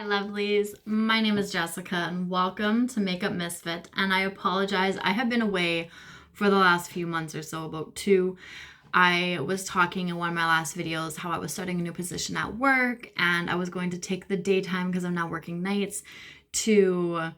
Hi lovelies, my name is Jessica and welcome to Makeup Misfit, and I apologize, I have been away for the last few months or so, about two. I was talking in one of my last videos how I was starting a new position at work and I was going to take the daytime because I'm now working nights to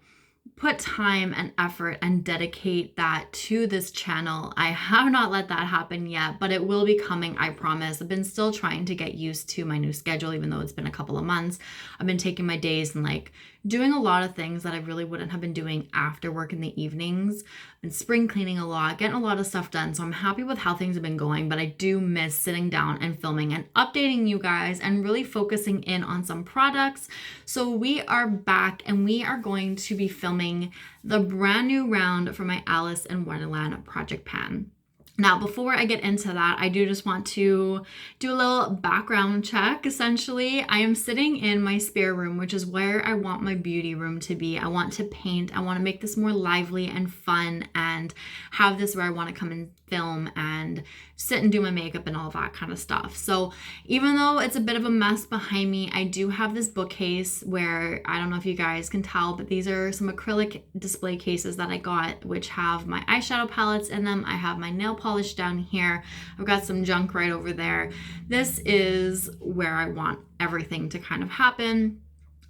put time and effort and dedicate that to this channel. I have not let that happen yet, but it will be coming, I promise. I've been still trying to get used to my new schedule, even though it's been a couple of months. I've been taking my days and doing a lot of things that I really wouldn't have been doing after work in the evenings, and spring cleaning a lot, getting a lot of stuff done. So I'm happy with how things have been going, but I do miss sitting down and filming and updating you guys and really focusing in on some products. So we are back and we are going to be filming the brand new round for my Alice in Wonderland project pan. Now, before I get into that, I do just want to do a little background check. Essentially, I am sitting in my spare room, which is where I want my beauty room to be. I want to paint. I want to make this more lively and fun and have this where I want to come and film and sit and do my makeup and all that kind of stuff. So even though it's a bit of a mess behind me, I do have this bookcase where, I don't know if you guys can tell, but these are some acrylic display cases that I got, which have my eyeshadow palettes in them. I have my nail polish down here. I've got some junk right over there. This is where I want everything to kind of happen.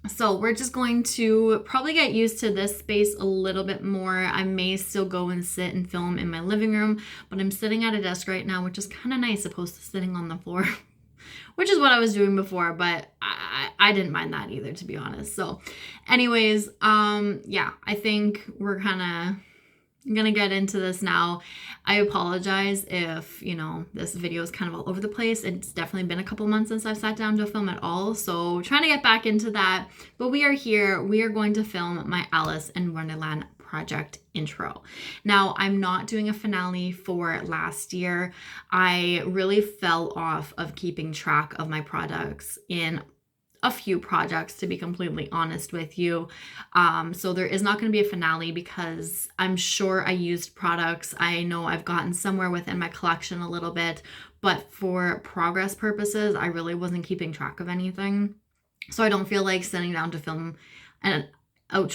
So we're just going to probably get used to this space a little bit more. I may still go and sit and film in my living room, but I'm sitting at a desk right now, which is kind of nice opposed to sitting on the floor, which is what I was doing before, but I didn't mind that either, to be honest. So anyways, yeah, I think we're I'm gonna get into this now. I apologize if, this video is kind of all over the place. It's definitely been a couple months since I've sat down to film at all. So trying to get back into that, but we are here. We are going to film my Alice in Wonderland project intro. Now, I'm not doing a finale for last year. I really fell off of keeping track of my products in a few projects, to be completely honest with you. So there is not going to be a finale because I'm sure I used products. I know I've gotten somewhere within my collection a little bit, but for progress purposes, I really wasn't keeping track of anything. So I don't feel like sitting down to film a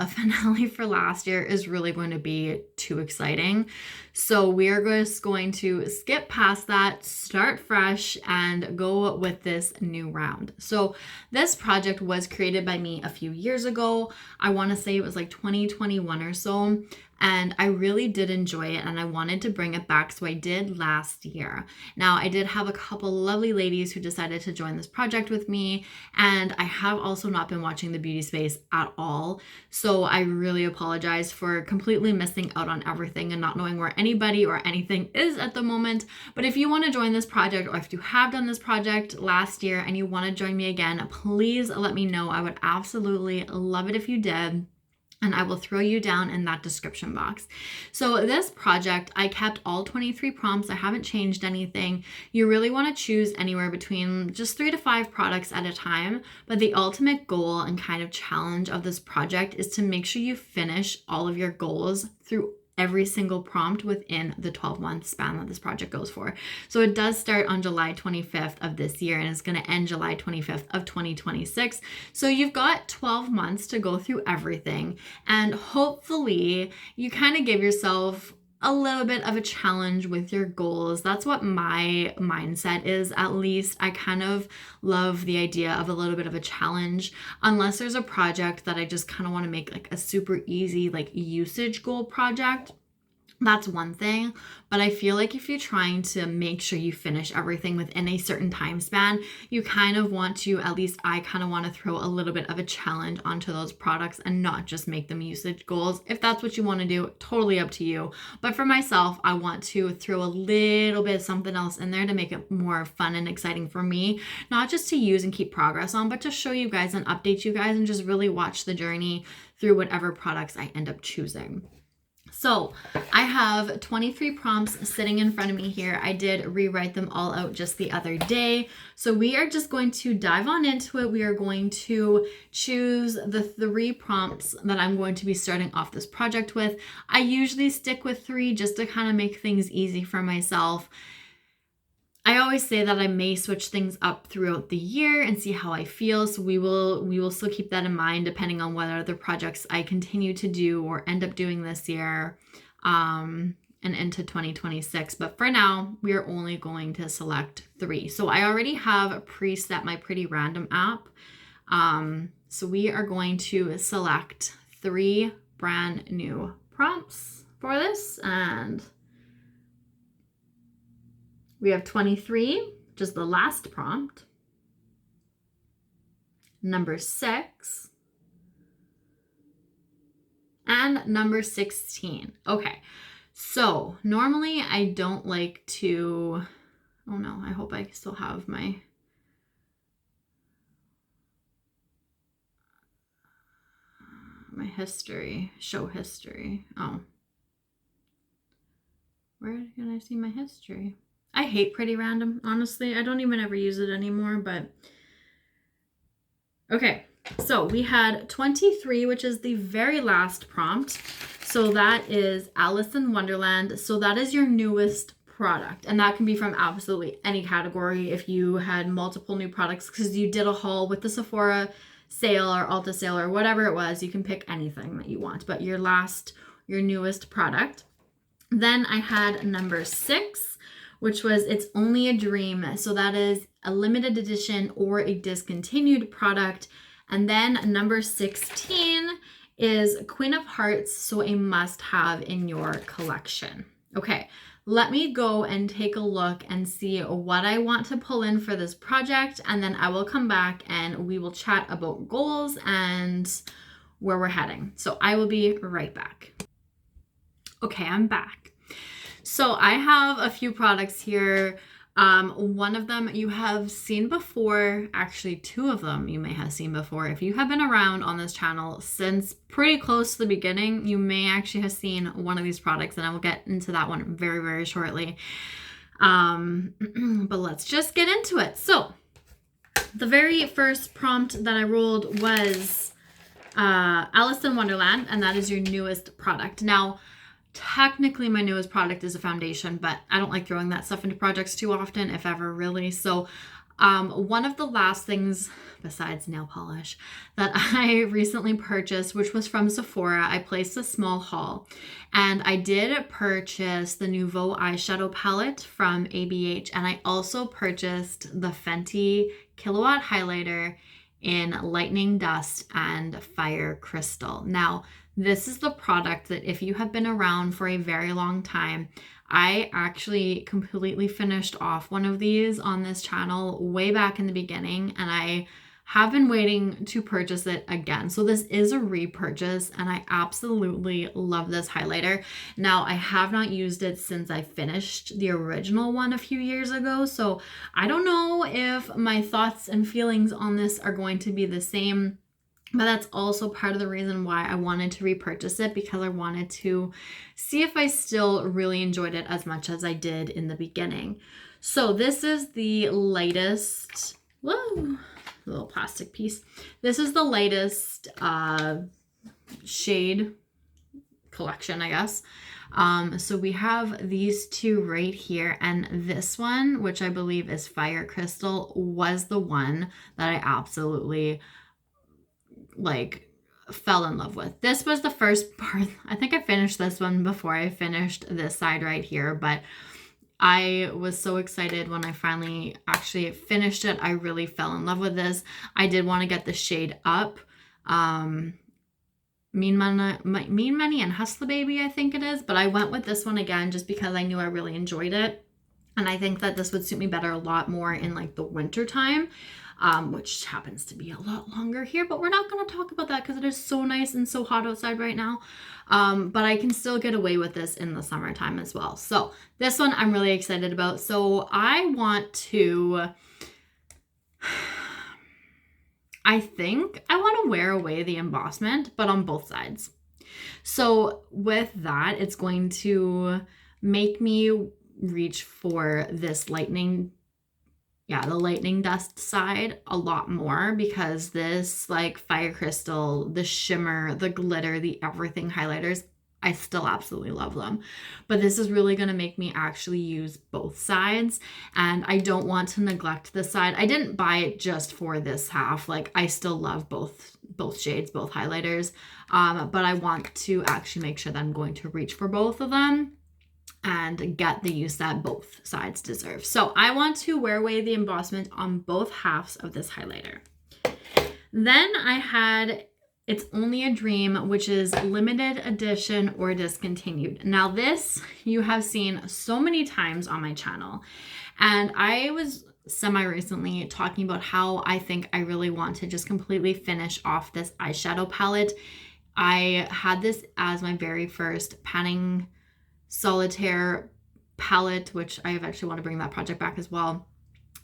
finale for last year is really going to be too exciting. So we are just going to skip past that, start fresh, and go with this new round. So this project was created by me a few years ago. I want to say it was like 2021 or so. And I really did enjoy it and I wanted to bring it back, so I did last year. Now, I did have a couple lovely ladies who decided to join this project with me, and I have also not been watching the beauty space at all. So I really apologize for completely missing out on everything and not knowing where anybody or anything is at the moment. But if you want to join this project, or if you have done this project last year and you want to join me again, please let me know. I would absolutely love it if you did. And I will throw you down in that description box. So this project, I kept all 23 prompts. I haven't changed anything. You really want to choose anywhere between just 3 to 5 products at a time. But the ultimate goal and kind of challenge of this project is to make sure you finish all of your goals through every single prompt within the 12-month span that this project goes for. So it does start on July 25th of this year and it's going to end July 25th of 2026. So you've got 12 months to go through everything, and hopefully you kind of give yourself a little bit of a challenge with your goals. That's what my mindset is, at least. I kind of love the idea of a little bit of a challenge, unless there's a project that I just kind of want to make like a super easy usage goal project. That's one thing, but I feel like if you're trying to make sure you finish everything within a certain time span, you kind of want to, at least I kind of want to throw a little bit of a challenge onto those products and not just make them usage goals. If that's what you want to do, totally up to you. But for myself, I want to throw a little bit of something else in there to make it more fun and exciting for me, not just to use and keep progress on, but to show you guys and update you guys and just really watch the journey through whatever products I end up choosing. So I have 23 prompts sitting in front of me here. I did rewrite them all out just the other day. So we are just going to dive on into it. We are going to choose the 3 prompts that I'm going to be starting off this project with. I usually stick with 3 just to kind of make things easy for myself. I always say that I may switch things up throughout the year and see how I feel. So we will still keep that in mind depending on what other projects I continue to do or end up doing this year and into 2026. But for now, we are only going to select 3. So I already have preset my Pretty Random app. So we are going to select 3 brand new prompts for this, and we have 23, which is the last prompt, number 6, and number 16. Okay, so normally I don't like to, oh no, I hope I still have my history, show history. Oh, where can I see my history? I hate Pretty Random, honestly. I don't even ever use it anymore, but okay. So we had 23, which is the very last prompt. So that is Alice in Wonderland. So that is your newest product, and that can be from absolutely any category. If you had multiple new products because you did a haul with the Sephora sale or Ulta sale or whatever it was, you can pick anything that you want, but your newest product. Then I had number 6, which was It's Only a Dream. So that is a limited edition or a discontinued product. And then number 16 is Queen of Hearts, so a must-have in your collection. Okay, let me go and take a look and see what I want to pull in for this project, and then I will come back and we will chat about goals and where we're heading. So I will be right back. Okay, I'm back. So I have a few products here. One of them you have seen before, actually 2 of them you may have seen before. If you have been around on this channel since pretty close to the beginning, you may actually have seen one of these products, and I will get into that one very, very shortly. But let's just get into it. So the very first prompt that I rolled was Alice in Wonderland, and that is your newest product. Now, technically my newest product is a foundation, but I don't like throwing that stuff into projects too often, if ever, really. So one of the last things besides nail polish that I recently purchased, which was from Sephora, I placed a small haul, and I did purchase the Nouveau eyeshadow palette from ABH, and I also purchased the Fenty Killawatt highlighter in Lightning Dust and Fire Crystal. Now, this is the product that if you have been around for a very long time, I actually completely finished off one of these on this channel way back in the beginning, and I have been waiting to purchase it again. So this is a repurchase, and I absolutely love this highlighter. Now, I have not used it since I finished the original one a few years ago, so I don't know if my thoughts and feelings on this are going to be the same. But that's also part of the reason why I wanted to repurchase it, because I wanted to see if I still really enjoyed it as much as I did in the beginning. So this is the latest, whoa, little plastic piece. This is the latest shade collection, I guess. So we have these 2 right here, and this one, which I believe is Fire Crystal, was the one that I absolutely fell in love with. This was the first part. I think I finished this one before I finished this side right here, but I was so excited when I finally actually finished it. I really fell in love with this. I did want to get the shade Up. Mean Money and Hustler Baby, I think it is, but I went with this one again just because I knew I really enjoyed it. And I think that this would suit me better a lot more in the winter time. Which happens to be a lot longer here, but we're not going to talk about that because it is so nice and so hot outside right now. But I can still get away with this in the summertime as well. So this one I'm really excited about. So I think I want to wear away the embossment, but on both sides. So with that, it's going to make me reach for this the lightning dust side a lot more, because this Fire Crystal, the shimmer, the glitter, the everything highlighters, I still absolutely love them. But this is really going to make me actually use both sides, and I don't want to neglect this side. I didn't buy it just for this half. Like, I still love both shades, both highlighters, but I want to actually make sure that I'm going to reach for both of them and get the use that both sides deserve. So I want to wear away the embossment on both halves of this highlighter. Then I had It's Only a Dream, which is limited edition or discontinued. Now this you have seen so many times on my channel, and I was semi-recently talking about how I think I really want to just completely finish off this eyeshadow palette. I had this as my very first panning solitaire palette, which I actually want to bring that project back as well.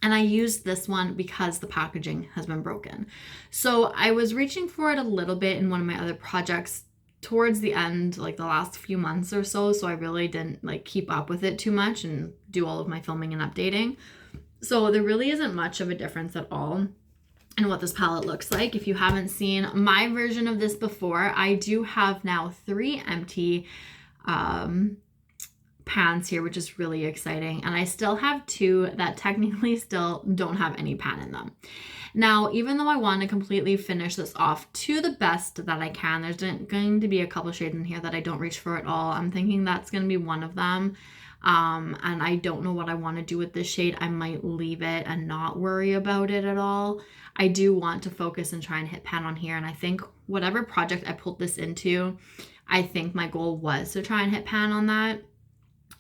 And I used this one because the packaging has been broken. So I was reaching for it a little bit in one of my other projects towards the end, like the last few months or so. So I really didn't like keep up with it too much and do all of my filming and updating. So there really isn't much of a difference at all in what this palette looks like. If you haven't seen my version of this before, I do have now 3 empty pans here, which is really exciting, and I still have 2 that technically still don't have any pan in them. Now, even though I want to completely finish this off to the best that I can, there's going to be a couple shades in here that I don't reach for at all. I'm thinking that's going to be one of them, and I don't know what I want to do with this shade. I might leave it and not worry about it at all. I do want to focus and try and hit pan on here, and I think whatever project I pulled this into, I think my goal was to try and hit pan on that.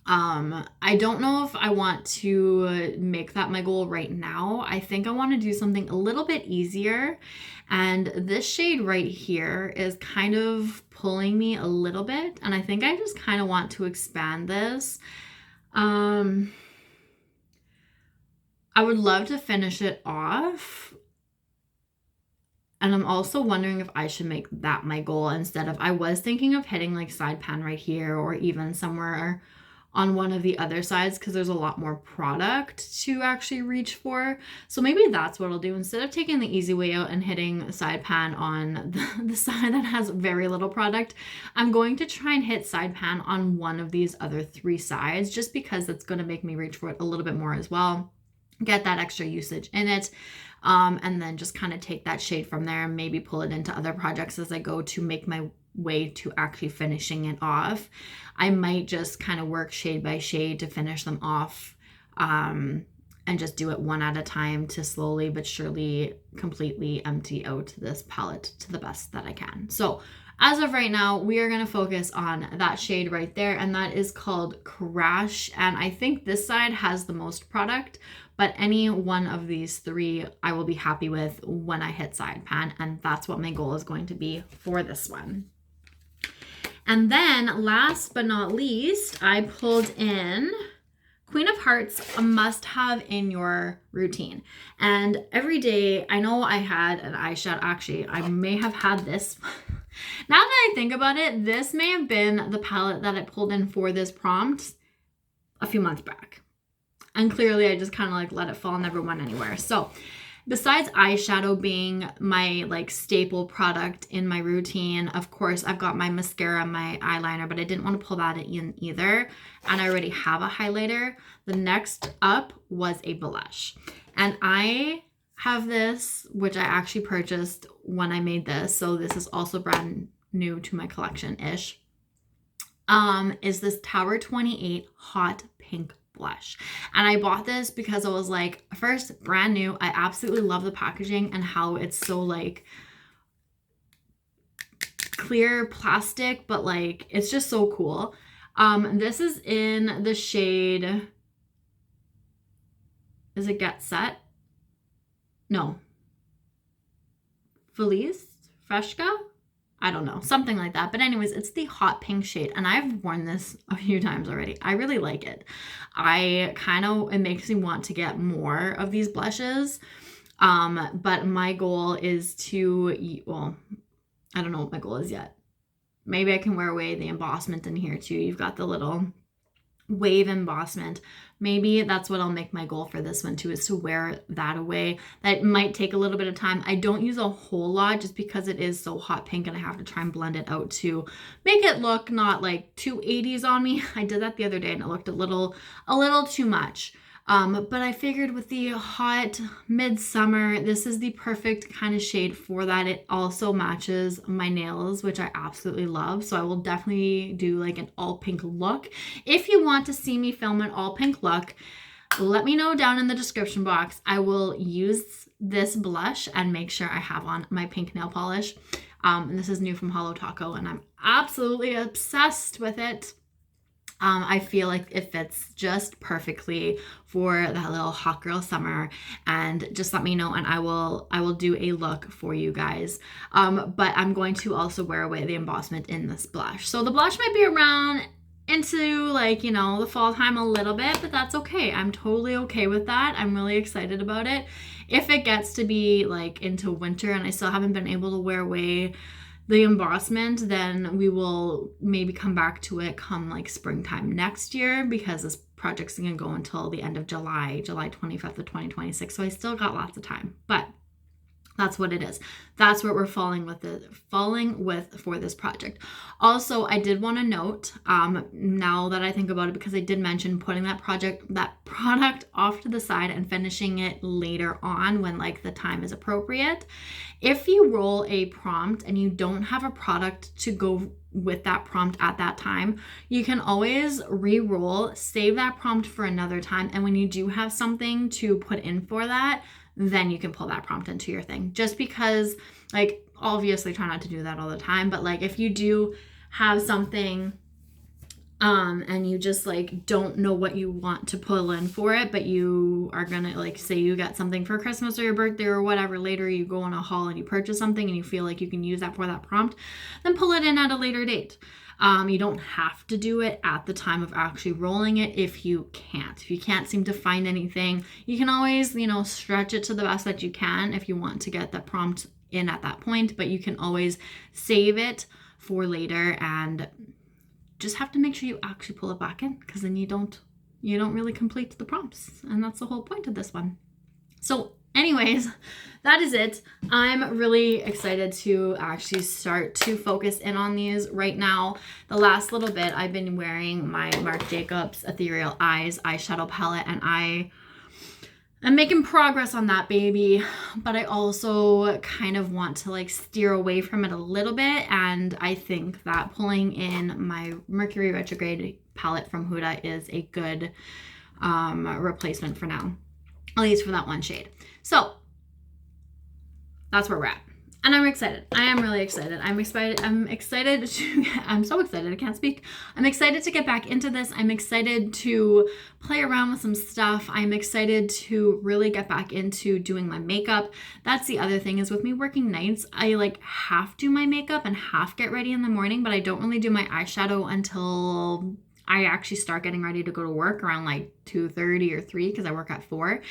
I don't know if I want to make that my goal right now. I think I want to do something a little bit easier, and this shade right here is kind of pulling me a little bit, and I think I just kind of want to expand this. I would love to finish it off, and I'm also wondering if I should make that my goal instead of, I was thinking of hitting like side pan right here or even somewhere on one of the other sides, because there's a lot more product to actually reach for. So maybe that's what I'll do. Instead of taking the easy way out and hitting side pan on the side that has very little product, I'm going to try and hit side pan on one of these other 3 sides, just because it's going to make me reach for it a little bit more as well, get that extra usage in it, and then just kind of take that shade from there and maybe pull it into other projects as I go to make my way to actually finishing it off. I might just kind of work shade by shade to finish them off, and just do it one at a time to slowly but surely completely empty out this palette to the best that I can. So as of right now, we are going to focus on that shade right there, and that is called Crash. And I think this side has the most product, but any one of these 3 I will be happy with when I hit side pan, and that's what my goal is going to be for this one. And then last but not least, I pulled in Queen of Hearts, a must-have in your routine. And every day, I know I had an eyeshadow, actually, I may have had this. Now that I think about it, this may have been the palette that I pulled in for this prompt a few months back. And clearly I just kind of like let it fall and never went anywhere. So besides eyeshadow being my like staple product in my routine, of course, I've got my mascara, my eyeliner, but I didn't want to pull that in either. And I already have a highlighter. The next up was a blush. And I have this, which I actually purchased when I made this. So this is also brand new to my collection-ish. Is this Tower 28 Hot Pink blush. And I bought this because I was like, first, brand new. I absolutely love the packaging and how it's so like clear plastic, but like it's just so cool. This is in the shade, is it Get Set? No. Feliz? Fresca? I don't know, something like that. But anyways, it's the hot pink shade, and I've worn this a few times already. I really like it. It makes me want to get more of these blushes. But my goal is to, well, I don't know what my goal is yet. Maybe I can wear away the embossment in here too. You've got the little wave embossment. Maybe that's what I'll make my goal for this one too, is to wear that away. That might take a little bit of time. I don't use a whole lot just because it is so hot pink and I have to try and blend it out to make it look not like too 80s on me. I did that the other day and it looked a little too much. But I figured with the hot midsummer, this is the perfect kind of shade for that. It also matches my nails, which I absolutely love. So I will definitely do like an all pink look. If you want to see me film an all pink look, let me know down in the description box. I will use this blush and make sure I have on my pink nail polish. And this is new from Hollow Taco and I'm absolutely obsessed with it. I feel like it fits just perfectly for that little hot girl summer, and just let me know and I will do a look for you guys. But I'm going to also wear away the embossment in this blush. So the blush might be around into like, you know, the fall time a little bit, but that's okay. I'm totally okay with that. I'm really excited about it. If it gets to be like into winter and I still haven't been able to wear away the embossment, then we will maybe come back to it come like springtime next year, because this project's gonna go until the end of July 25th of 2026. So I still got lots of time, but that's what it is. That's what we're falling with for this project. Also, I did want to note, now that I think about it, because I did mention putting that product off to the side and finishing it later on when like the time is appropriate. If you roll a prompt and you don't have a product to go with that prompt at that time, you can always re-roll, save that prompt for another time. And when you do have something to put in for that, then you can pull that prompt into your thing. Just because, like, obviously try not to do that all the time, but like if you do have something and you just like don't know what you want to pull in for it, but you are gonna, like, say you got something for Christmas or your birthday or whatever, later you go on a haul and you purchase something and you feel like you can use that for that prompt, then pull it in at a later date. You don't have to do it at the time of actually rolling it if you can't. If you can't seem to find anything, you can always, you know, stretch it to the best that you can if you want to get that prompt in at that point, but you can always save it for later and just have to make sure you actually pull it back in, because then you don't really complete the prompts, and that's the whole point of this one. So anyways, that is it. I'm really excited to actually start to focus in on these right now. The last little bit, I've been wearing my Marc Jacobs Ethereal Eyes eyeshadow palette, and I'm making progress on that baby, but I also kind of want to like steer away from it a little bit, and I think that pulling in my Mercury Retrograde palette from Huda is a good replacement for now, at least for that one shade. So that's where we're at. And I'm excited. I am really excited. I'm so excited. I can't speak. I'm excited to get back into this. I'm excited to play around with some stuff. I'm excited to really get back into doing my makeup. That's the other thing, is with me working nights, I like half do my makeup and half get ready in the morning, but I don't really do my eyeshadow until I actually start getting ready to go to work around like 2:30 or 3, because I work at 4.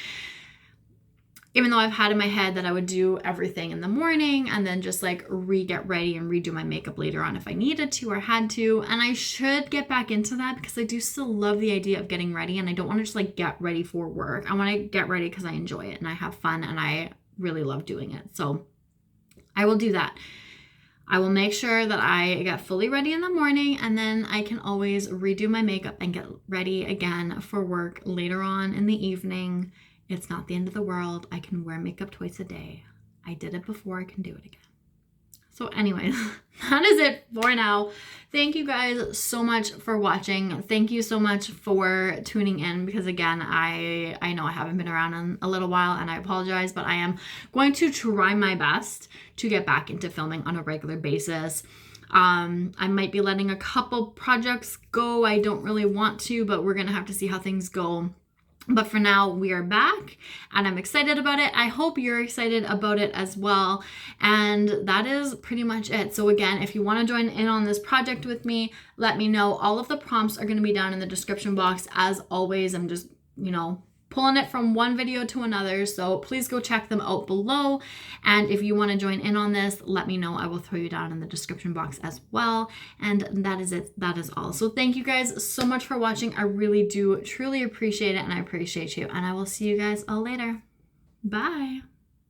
Even though I've had in my head that I would do everything in the morning and then just like get ready and redo my makeup later on if I needed to or had to. And I should get back into that, because I do still love the idea of getting ready, and I don't want to just like get ready for work. I want to get ready because I enjoy it and I have fun and I really love doing it. So I will do that. I will make sure that I get fully ready in the morning, and then I can always redo my makeup and get ready again for work later on in the evening. It's not the end of the world. I can wear makeup twice a day. I did it before. I can do it again. So anyways, that is it for now. Thank you guys so much for watching. Thank you so much for tuning in, because again, I know I haven't been around in a little while, and I apologize, but I am going to try my best to get back into filming on a regular basis. I might be letting a couple projects go. I don't really want to, but we're going to have to see how things go. But for now, we are back and I'm excited about it. I hope you're excited about it as well. And that is pretty much it. So again, if you want to join in on this project with me, let me know. All of the prompts are going to be down in the description box. As always, I'm just, pulling it from one video to another. So please go check them out below. And if you want to join in on this, let me know. I will throw you down in the description box as well. And that is it. That is all. So thank you guys so much for watching. I really do truly appreciate it, and I appreciate you. And I will see you guys all later. Bye.